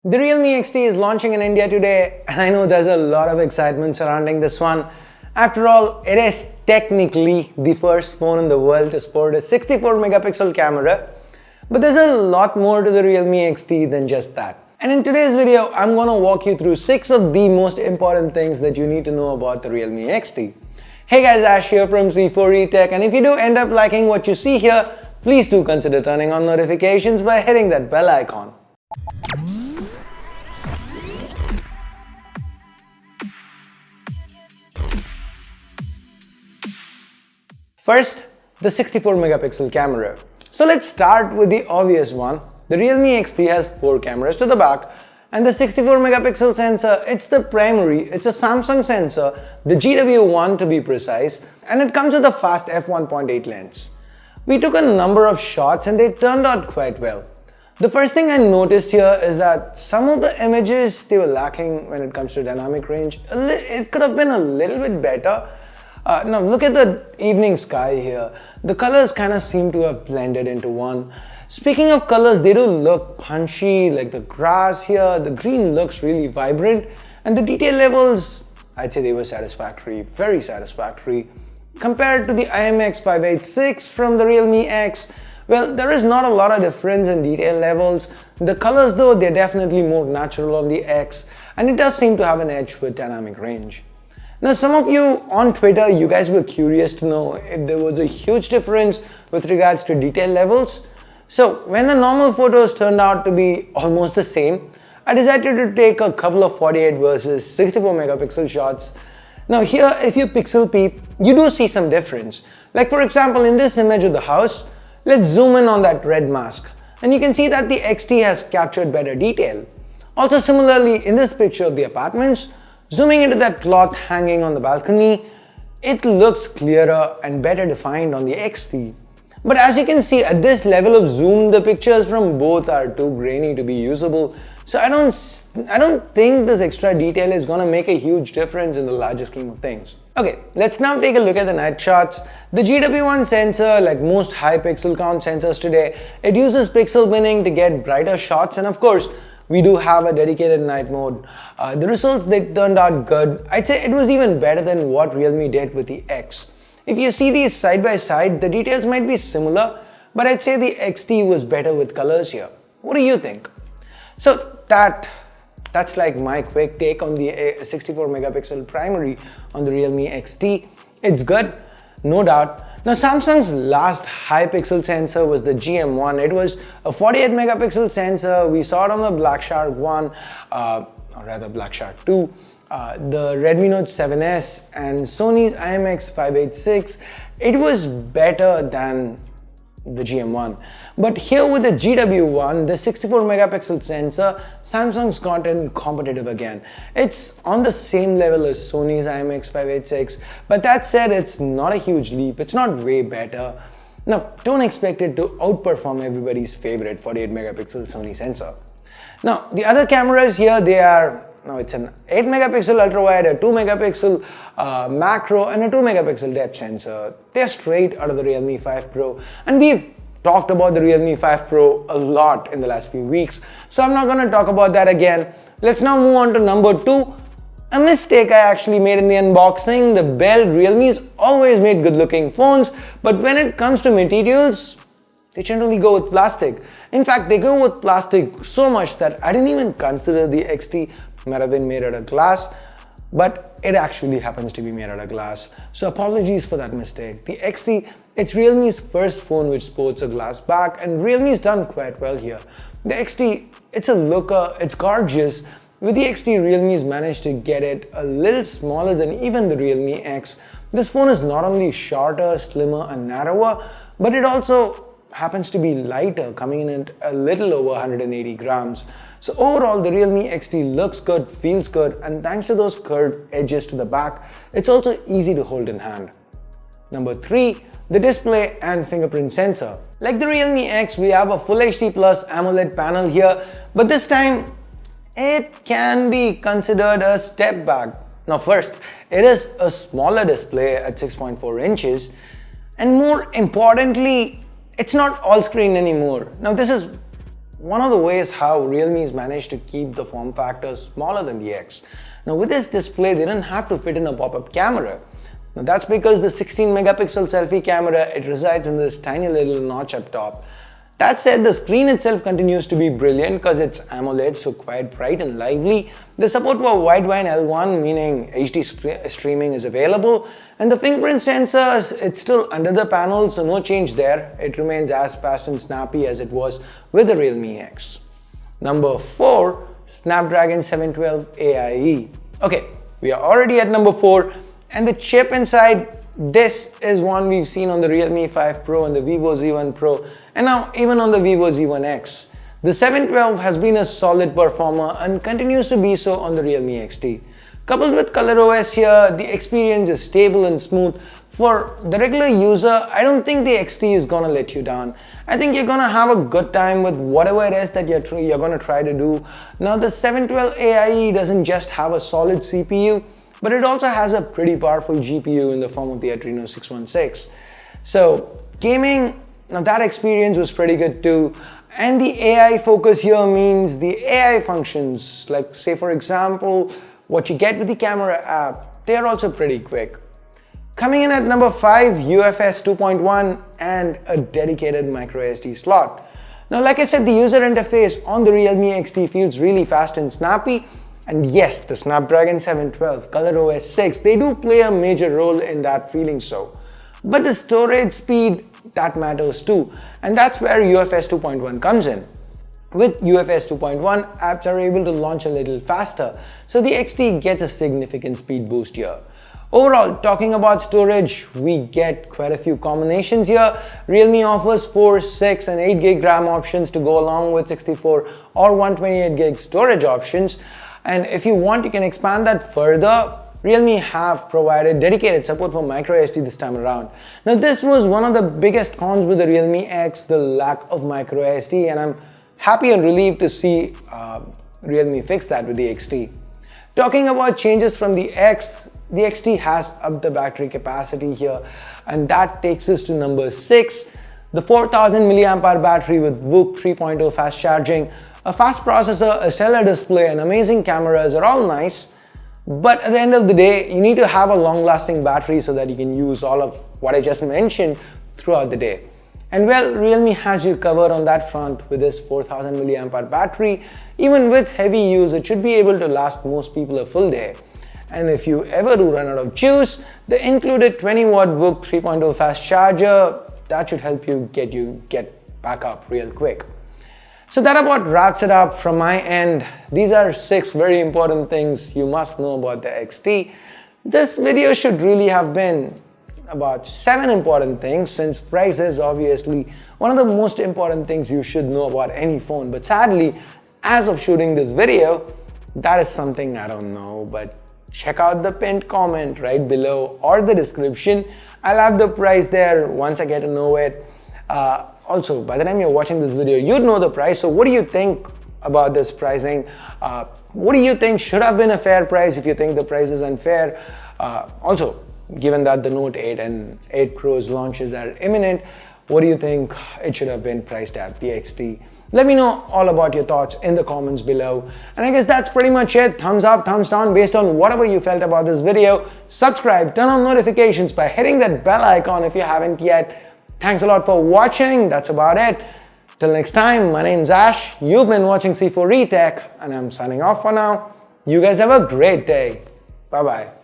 The Realme XT is launching in India today, and I know there's a lot of excitement surrounding this one. After all, it is technically the first phone in the world to sport a 64 megapixel camera, but there's a lot more to the Realme XT than just that. And in today's video, I'm gonna walk you through 6 of the most important things that you need to know about the Realme XT. Hey guys, Ash here from C4E Tech, and if you do end up liking what you see here, please do consider turning on notifications by hitting that bell icon. First, the 64 megapixel camera. So let's start with the obvious one. The Realme XT has 4 cameras to the back, and the 64 megapixel sensor, it's the primary, it's a Samsung sensor, the GW1 to be precise, and it comes with a fast f1.8 lens. We took a number of shots and they turned out quite well. The first thing I noticed here is that some of the images, they were lacking when it comes to dynamic range. It could have been a little bit better. Now look at the evening sky here. The colors kind of seem to have blended into one. Speaking of colors, they do look punchy, like the grass here. The green looks really vibrant, and the detail levels, I'd say they were satisfactory, very satisfactory. Compared to the IMX586 from the Realme X, well, there is not a lot of difference in detail levels. The colors though, they're definitely more natural on the X, and it does seem to have an edge with dynamic range. Now, some of you on Twitter, you guys were curious to know if there was a huge difference with regards to detail levels. So when the normal photos turned out to be almost the same, I decided to take a couple of 48 versus 64 megapixel shots. Now here, if you pixel peep, you do see some difference. Like for example, in this image of the house, let's zoom in on that red mask, and you can see that the XT has captured better detail. Also similarly, in this picture of the apartments, zooming into that cloth hanging on the balcony, it looks clearer and better defined on the XT. But as you can see, at this level of zoom, the pictures from both are too grainy to be usable. So I don't think this extra detail is gonna make a huge difference in the larger scheme of things. Okay, let's now take a look at the night shots. The GW1 sensor, like most high pixel count sensors today, it uses pixel binning to get brighter shots, and of course, we do have a dedicated night mode. The results, they turned out good. I'd say it was even better than what Realme did with the X. If you see these side by side, the details might be similar, but I'd say the XT was better with colors here. What do you think? So that's like my quick take on the 64 megapixel primary on the Realme XT. It's good, no doubt. Now Samsung's last high pixel sensor was the GM1. It was a 48 megapixel sensor. We saw it on the Black Shark 1, or rather Black Shark 2, the Redmi Note 7S and Sony's IMX586. It was better than the GM1. But here with the GW1, the 64 megapixel sensor, Samsung's gotten competitive again. It's on the same level as Sony's IMX586, but that said, it's not a huge leap. It's not way better. Now, don't expect it to outperform everybody's favorite 48 megapixel Sony sensor. Now, the other cameras here, they are, now it's an 8 megapixel ultrawide, a 2 megapixel macro, and a 2 megapixel depth sensor. They're straight out of the Realme 5 Pro, and we've talked about the Realme 5 Pro a lot in the last few weeks, so I'm not going to talk about that again. Let's now move on to number 2. A mistake I actually made in the unboxing. The Bell Realme's always made good looking phones, but when it comes to materials, they generally go with plastic. In fact, they go with plastic so much that I didn't even consider the XT might have been made out of glass, but it actually happens to be made out of glass. So apologies for that mistake. The XT, it's Realme's first phone which sports a glass back, and Realme's done quite well here. The XT, it's a looker, it's gorgeous. With the XT, Realme's managed to get it a little smaller than even the Realme X. This phone is not only shorter, slimmer and narrower, but it also happens to be lighter, coming in at a little over 180 grams. So overall, the Realme XT looks good, feels good, and thanks to those curved edges to the back, it's also easy to hold in hand. Number 3, the display and fingerprint sensor. Like the Realme X, we have a Full HD Plus AMOLED panel here, but this time, it can be considered a step back. Now first, it is a smaller display at 6.4 inches, and more importantly, it's not all screen anymore. Now this is one of the ways how Realme has managed to keep the form factor smaller than the X. Now with this display, they didn't have to fit in a pop-up camera. Now that's because the 16 megapixel selfie camera, it resides in this tiny little notch up top. That said, the screen itself continues to be brilliant because it's Amoled, so quite bright and lively. The support for wideband L1, meaning HD streaming, is available. And the fingerprint sensor, it's still under the panel, so no change there. It remains as fast and snappy as it was with the Realme X. Number 4, Snapdragon 712 AIE. Okay, we are already at number 4, and the chip inside, this is one we've seen on the Realme 5 Pro and the Vivo Z1 Pro, and now even on the Vivo Z1 X. The 712 has been a solid performer and continues to be so on the Realme XT. Coupled with ColorOS here, the experience is stable and smooth. For the regular user, I don't think the XT is gonna let you down. I think you're gonna have a good time with whatever it is that you're gonna try to do. Now the 712 AIE doesn't just have a solid CPU, but it also has a pretty powerful GPU in the form of the Adreno 616. So gaming, now that experience was pretty good too. And the AI focus here means the AI functions, like say for example, what you get with the camera app, they're also pretty quick. Coming in at number 5, UFS 2.1 and a dedicated microSD slot. Now like I said, the user interface on the Realme XT feels really fast and snappy. And yes, the Snapdragon 712, ColorOS 6, they do play a major role in that feeling so. But the storage speed, that matters too. And that's where UFS 2.1 comes in. With UFS 2.1, apps are able to launch a little faster, so the XT gets a significant speed boost here. Overall, talking about storage, we get quite a few combinations here. Realme offers 4, 6 and 8 gig RAM options to go along with 64 or 128 gig storage options. And if you want, you can expand that further. Realme have provided dedicated support for microSD this time around. Now this was one of the biggest cons with the Realme X, the lack of microSD, and I'm happy and relieved to see Realme fix that with the XT. Talking about changes from the X, the XT has upped the battery capacity here, and that takes us to number 6, the 4000 mAh battery with VOOC 3.0 fast charging. A fast processor, a stellar display, and amazing cameras are all nice, but at the end of the day, you need to have a long-lasting battery so that you can use all of what I just mentioned throughout the day. And well, Realme has you covered on that front with this 4000 mAh battery. Even with heavy use, it should be able to last most people a full day. And if you ever do run out of juice, the included 20-watt VOOC 3.0 fast charger, that should help you get back up real quick. So that about wraps it up from my end. These are 6 very important things you must know about the XT. This video should really have been about 7 important things, since price is obviously one of the most important things you should know about any phone. But sadly, as of shooting this video, that is something I don't know. But check out the pinned comment right below or the description. I'll have the price there once I get to know it. Also, by the time you're watching this video, you'd know the price. So what do you think about this pricing? What do you think should have been a fair price if you think the price is unfair? Also, given that the Note 8 and 8 Pro's launches are imminent, what do you think it should have been priced at, the XT? Let me know all about your thoughts in the comments below. And I guess that's pretty much it. Thumbs up, thumbs down based on whatever you felt about this video. Subscribe, turn on notifications by hitting that bell icon if you haven't yet. Thanks a lot for watching. That's about it. Till next time, my name's Ash. You've been watching C4E Tech, and I'm signing off for now. You guys have a great day. Bye-bye.